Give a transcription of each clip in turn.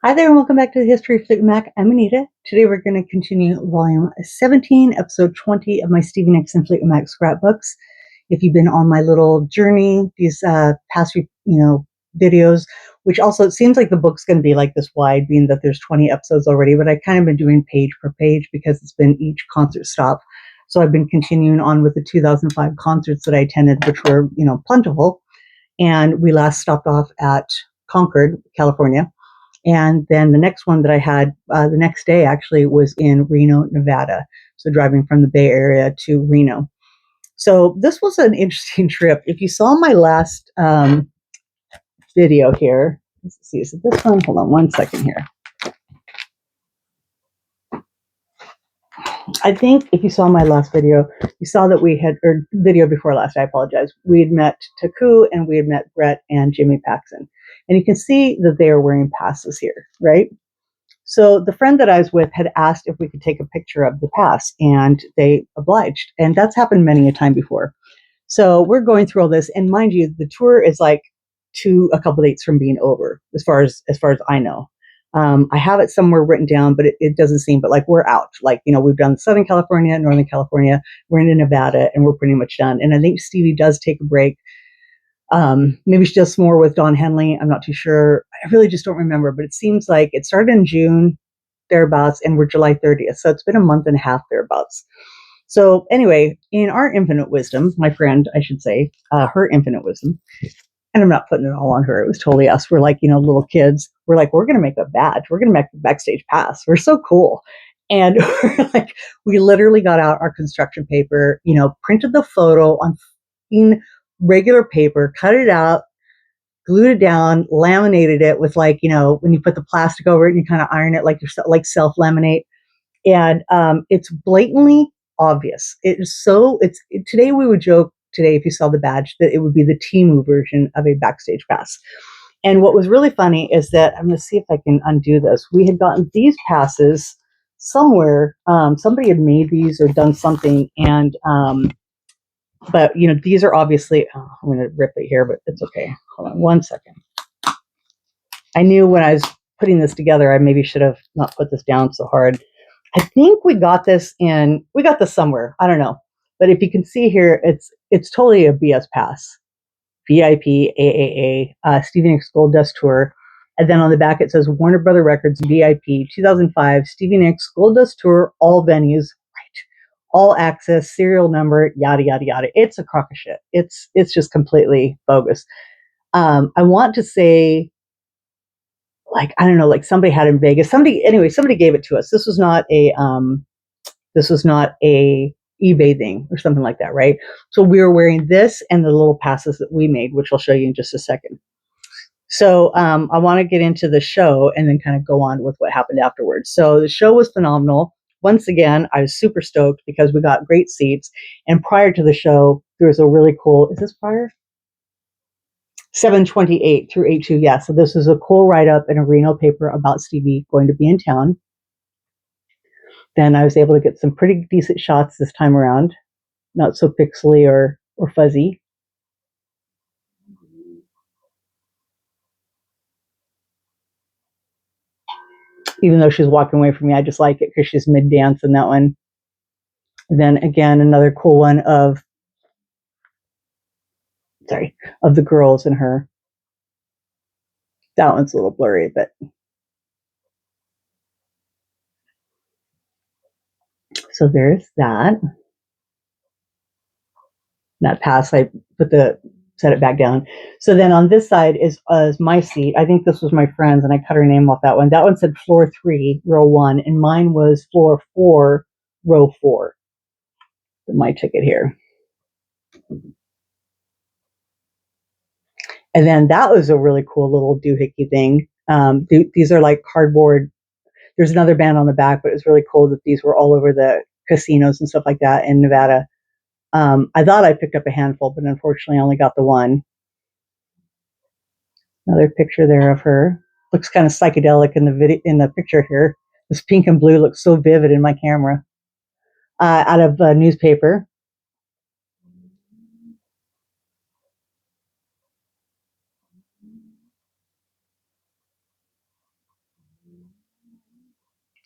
Hi there, and welcome back to the History of Fleetwood Mac. I'm Anita. Today we're going to continue Volume 17, Episode 20 of my Stevie Nicks and Fleetwood Mac scrapbooks. If you've been on my little journey, these past few, videos, which also it seems like the book's going to be like this wide, being that there's 20 episodes already, but I kind of been doing page per page because it's been each concert stop. So I've been continuing on with the 2005 concerts that I attended, which were, plentiful. And we last stopped off at Concord, California. And then the next one that I had the next day actually was in Reno, Nevada. So driving from the Bay Area to Reno. So this was an interesting trip. If you saw my last video here, let's see, is it this one? Hold on one second here. I think if you saw my last video, you saw that we had, or video before last, I apologize. We had met Taku and we had met Brett and Jimmy Paxson. And you can see that they are wearing passes here, right? So the friend that I was with had asked if we could take a picture of the pass, and they obliged. And that's happened many a time before. So we're going through all this, and mind you, the tour is like a couple dates from being over, as far as I know. I have it somewhere written down, but it doesn't seem. But like we're out. Like we've done Southern California, Northern California. We're into Nevada, and we're pretty much done. And I think Stevie does take a break. Maybe she does some more with Don Henley. I'm not too sure. I really just don't remember, but it seems like it started in June, thereabouts, and we're July 30th. So it's been a month and a half thereabouts. So anyway, in our infinite wisdom, my friend, I should say, her infinite wisdom, and I'm not putting it all on her. It was totally us. We're like, little kids. We're like, we're going to make a badge. We're going to make a backstage pass. We're so cool. And we're like, we literally got out our construction paper, printed the photo on regular paper, cut it out, glued it down, laminated it with when you put the plastic over it and you kind of iron it like self laminate. And it's blatantly obvious. Today we would joke today if you saw the badge that it would be the Temu version of a backstage pass. And what was really funny is that I'm going to see if I can undo this. We had gotten these passes somewhere. Somebody had made these or done something, and but these are obviously. Oh, I'm going to rip it here, but it's okay. Hold on one second. I knew when I was putting this together, I maybe should have not put this down so hard. I think we got this somewhere. I don't know. But if you can see here, it's totally a BS pass. VIP, AAA, Stevie Nicks Gold Dust Tour. And then on the back, it says Warner Brother Records VIP 2005 Stevie Nicks Gold Dust Tour, all venues, right? All access, serial number, yada, yada, yada. It's a crock of shit. It's just completely bogus. I want to say, I don't know, like somebody had in Vegas. Somebody gave it to us. This was not a eBay thing or something like that, right? So we were wearing this and the little passes that we made, which I'll show you in just a second. So I want to get into the show and then kind of go on with what happened afterwards. So the show was phenomenal. Once again, I was super stoked because we got great seats. And prior to the show, there was a really cool, is this prior? 728 through 82. Yeah. So this is a cool write-up in a Reno paper about Stevie going to be in town. Then I was able to get some pretty decent shots this time around. Not so pixely or fuzzy. Even though she's walking away from me, I just like it because she's mid-dance in that one. And then again, another cool one of the girls and her. That one's a little blurry, but so there's that. That pass, I set it back down. So then on this side is my seat. I think this was my friend's, and I cut her name off that one. That one said floor 3, row 1, and mine was floor 4, row 4. My ticket here. And then that was a really cool little doohickey thing. These are like cardboard. There's another band on the back, but it's really cool that these were all over the casinos and stuff like that in Nevada. I thought I picked up a handful, but unfortunately I only got the one. Another picture there of her. Looks kind of psychedelic in the picture here. This pink and blue looks so vivid in my camera. Out of a newspaper.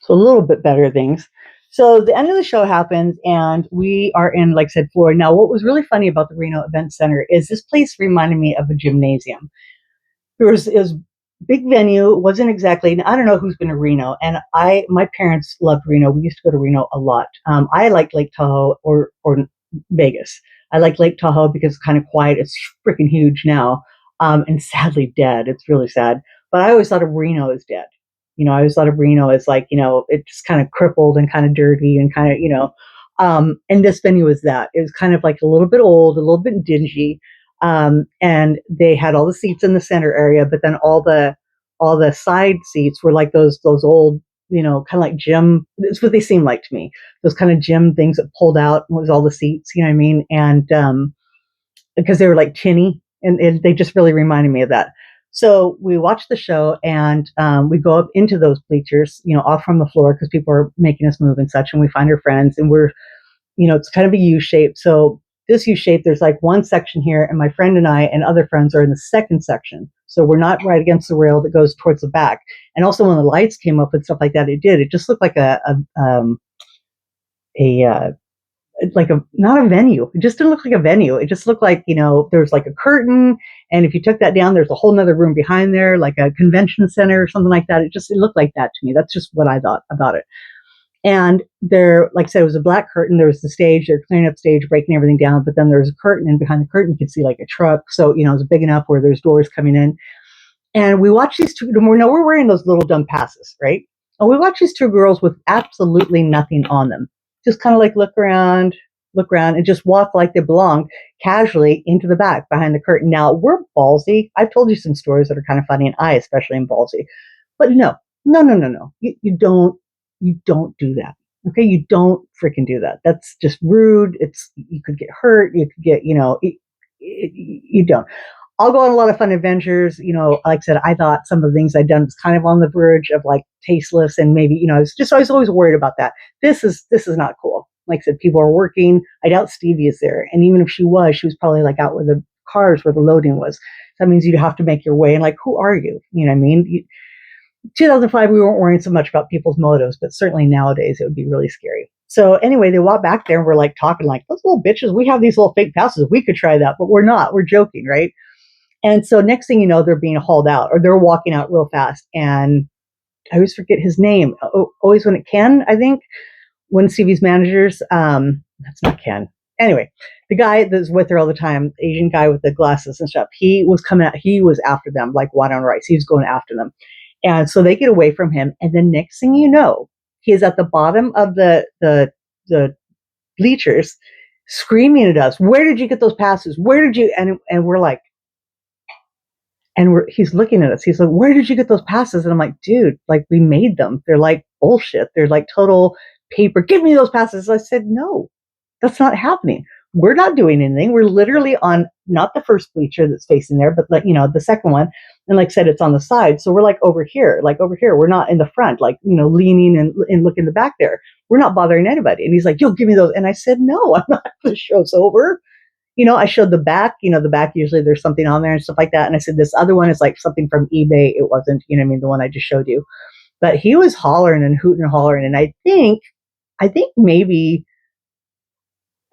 So a little bit better things. So the end of the show happens, and we are in, like I said, Florida. Now, what was really funny about the Reno Event Center is this place reminded me of a gymnasium. It was big venue. It wasn't exactly. I don't know who's been to Reno, and my parents loved Reno. We used to go to Reno a lot. I like Lake Tahoe or Vegas. I like Lake Tahoe because it's kind of quiet. It's freaking huge now, and sadly dead. It's really sad. But I always thought of Reno as dead. I always thought of Reno as like, it's kind of crippled and kind of dirty and kind of, and this venue was that. It was kind of like a little bit old, a little bit dingy, and they had all the seats in the center area, but then all the side seats were like those old, kind of like gym. It's what they seemed like to me. Those kind of gym things that pulled out was all the seats. You know what I mean? And because they were like tinny, and they just really reminded me of that. So we watched the show, and we go up into those bleachers, off from the floor because people are making us move and such, and we find our friends, and it's kind of a U shape. So this U shape, there's like one section here, and my friend and I and other friends are in the second section. So we're not right against the rail that goes towards the back. And also when the lights came up and stuff like that, it just looked like a like a not a venue. It just didn't look like a venue. It just looked like, there's like a curtain, and if you took that down, there's a whole nother room behind there, like a convention center or something like that. It looked like that to me. That's just what I thought about it. And there, like I said, it was a black curtain. There was the stage. They're cleaning up stage, breaking everything down. But then there was a curtain, and behind the curtain, you could see like a truck. So, it was big enough where there's doors coming in. And we watched these two. We're wearing those little dumb passes, right? And we watched these two girls with absolutely nothing on them, just kind of like look around, and just walk like they belonged casually into the back behind the curtain. Now we're ballsy. I've told you some stories that are kind of funny, and I especially am ballsy. But no, no, no, no, no. You don't do that. Okay, you don't freaking do that. That's just rude. You could get hurt. You could get, you don't. I'll go on a lot of fun adventures. Like I said, I thought some of the things I'd done was kind of on the verge of like tasteless, and maybe, I was always worried about that. This is not cool. Like I said, people are working. I doubt Stevie is there, and even if she was probably like out where the cars where the loading was. That means you'd have to make your way. And like, who are you? You know what I mean? 2005, we weren't worrying so much about people's motives, but certainly nowadays it would be really scary. So anyway, they walk back there, and we're like talking like, those little bitches, we have these little fake passes. We could try that, but we're not. We're joking, right? And so next thing you know, they're being hauled out, or they're walking out real fast. And I always forget his name. Always when it Ken, I think, one of Stevie's managers. That's not Ken. Anyway, the guy that's with her all the time, Asian guy with the glasses and stuff, he was coming out. He was after them like water on rice. He was going after them. And so they get away from him. And then next thing you know, he is at the bottom of the bleachers screaming at us, "Where did you get those passes? Where did you?" And we're like, he's looking at us. He's like, "Where did you get those passes?" And I'm like, "Dude, like we made them. They're like bullshit. They're like total paper. Give me those passes." I said, "No, that's not happening. We're not doing anything. We're literally on not the first bleacher that's facing there, but like, the second one. And like I said, it's on the side. So we're like over here. We're not in the front, like, leaning and looking in the back there. We're not bothering anybody." And he's like, "You'll give me those." And I said, "No, I'm not. The show's over." I showed the back, the back, usually there's something on there and stuff like that. And I said, this other one is like something from eBay. It wasn't, the one I just showed you. But he was hollering and hooting and hollering. And I think maybe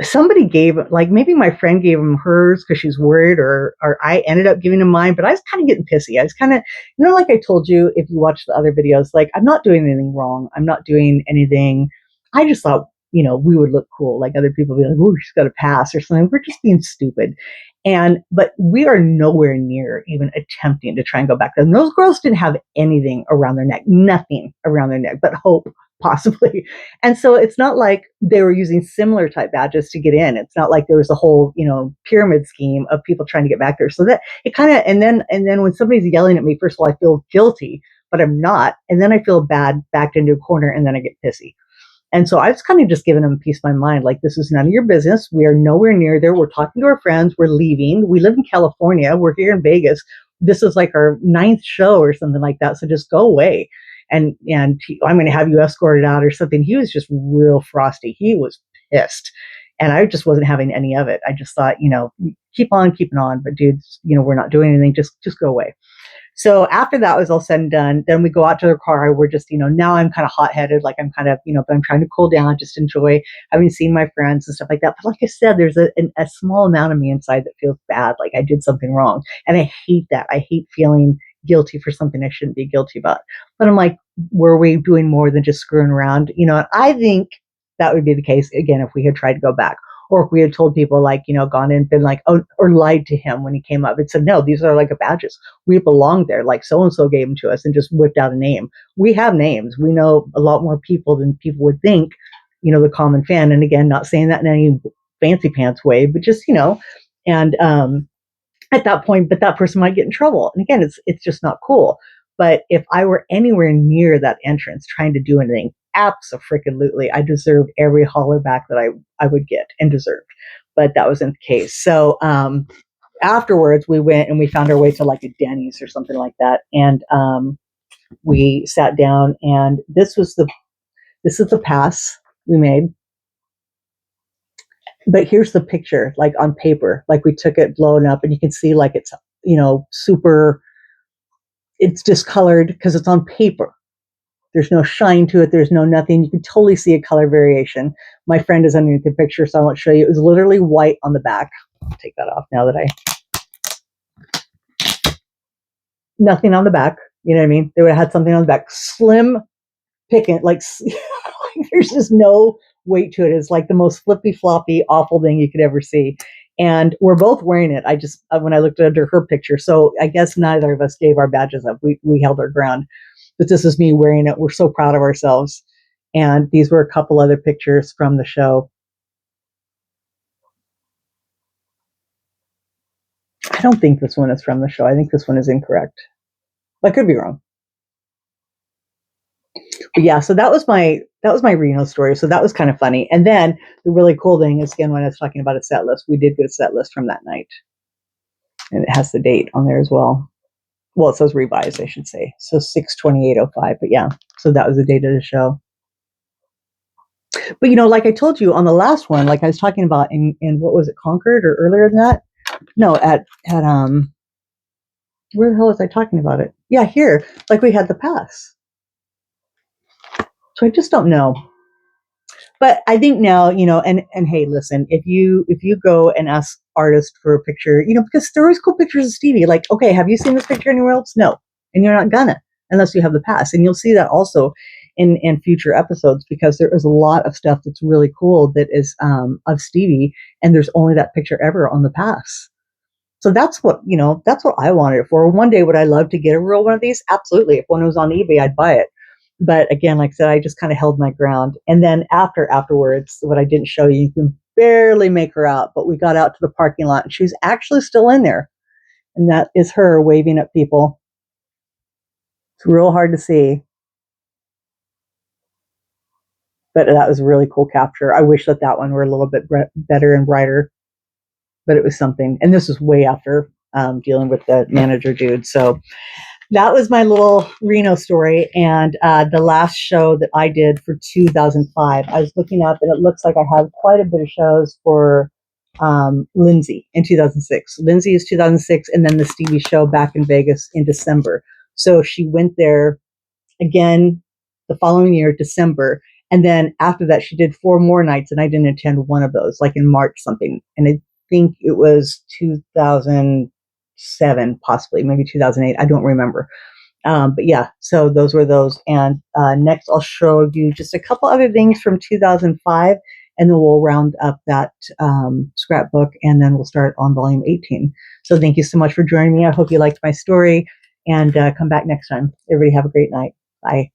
somebody gave, like maybe my friend gave him hers because she's worried, or I ended up giving him mine. But I was kind of getting pissy. I was kind of, like I told you, if you watch the other videos, like I'm not doing anything wrong. I'm not doing anything. I just thought, we would look cool. Like other people be like, "Oh, she's got a pass" or something. We're just being stupid. But we are nowhere near even attempting to try and go back there. And those girls didn't have anything around their neck, nothing around their neck, but hope, possibly. And so it's not like they were using similar type badges to get in. It's not like there was a whole, pyramid scheme of people trying to get back there. So that it kind of, and then when somebody's yelling at me, first of all, I feel guilty, but I'm not. And then I feel bad, backed into a corner, and then I get pissy. And so I was kind of just giving them a piece of my mind. Like, this is none of your business. We are nowhere near there. We're talking to our friends. We're leaving. We live in California. We're here in Vegas. This is like our 9th show or something like that. So just go away. And I'm going to have you escorted out or something. He was just real frosty. He was pissed. And I just wasn't having any of it. I just thought, keep on keeping on. But dudes, we're not doing anything. Just go away. So after that was all said and done, then we go out to the car. We're just, now I'm kind of hot headed, like I'm kind of, but I'm trying to cool down, just enjoy having seen my friends and stuff like that. But like I said, there's a small amount of me inside that feels bad, like I did something wrong. And I hate that. I hate feeling guilty for something I shouldn't be guilty about. But I'm like, were we doing more than just screwing around? And I think that would be the case again if we had tried to go back. Or if we had told people like, gone in and been like, oh, or lied to him when he came up and said, no, these are like badges. We belong there. Like so-and-so gave them to us and just whipped out a name. We have names. We know a lot more people than people would think, the common fan. And again, not saying that in any fancy pants way, but just, and at that point, but that person might get in trouble. And again, it's just not cool. But if I were anywhere near that entrance trying to do anything, absolutely, I deserve every holler back that I would get and deserved. But that wasn't the case. So afterwards, we went and we found our way to like a Denny's or something like that. And we sat down, and this is the pass we made. But here's the picture, like on paper, like we took it blown up, and you can see like it's, super, it's discolored because it's on paper. There's no shine to it. There's no nothing. You can totally see a color variation. My friend is underneath the picture, so I won't show you. It was literally white on the back. I'll take that off now that nothing on the back. You know what I mean? They would have had something on the back. Slim picking, like there's just no weight to it. It's like the most flippy floppy, awful thing you could ever see. And we're both wearing it. I just, when I looked under her picture, so I guess neither of us gave our badges up. We held our ground. But this is me wearing it. We're so proud of ourselves. And these were a couple other pictures from the show. I don't think this one is from the show. I think this one is incorrect. I could be wrong. But yeah, so that was my Reno story. So that was kind of funny. And then the really cool thing is, again, when I was talking about a set list, we did get a set list from that night. And it has the date on there as well. Well, it says revised, I should say. So 6/28/05. But yeah, so that was the date of the show. But like I told you on the last one, like I was talking about in what was it, Concord, or earlier than that? No, at where the hell was I talking about it? Yeah, here. Like we had the pass. So I just don't know. But I think now, and hey, listen, if you go and ask artists for a picture, because there are always cool pictures of Stevie. Like, okay, have you seen this picture anywhere else? No. And you're not gonna, unless you have the pass. And you'll see that also in future episodes, because there is a lot of stuff that's really cool that is of Stevie, and there's only that picture ever on the pass. So that's what I wanted it for. One day would I love to get a real one of these? Absolutely. If one was on eBay, I'd buy it. But again, like I said, I just kind of held my ground. And then afterwards, what I didn't show you can barely make her out, but we got out to the parking lot and she's actually still in there. And that is her waving at people. It's real hard to see. But that was a really cool capture. I wish that one were a little bit better and brighter, but it was something. And this was way after dealing with the manager dude. So that was my little Reno story. And the last show that I did for 2005, I was looking up, and it looks like I have quite a bit of shows for Lindsay in 2006. Lindsay is 2006, and then the Stevie show back in Vegas in December. So she went there again the following year, December. And then after that, she did 4 more nights, and I didn't attend one of those, like in March something. And I think it was 2007, possibly, maybe 2008. I don't remember. But yeah, so those were those. And next, I'll show you just a couple other things from 2005, and then we'll round up that scrapbook, and then we'll start on volume 18. So thank you so much for joining me. I hope you liked my story, and come back next time. Everybody have a great night. Bye.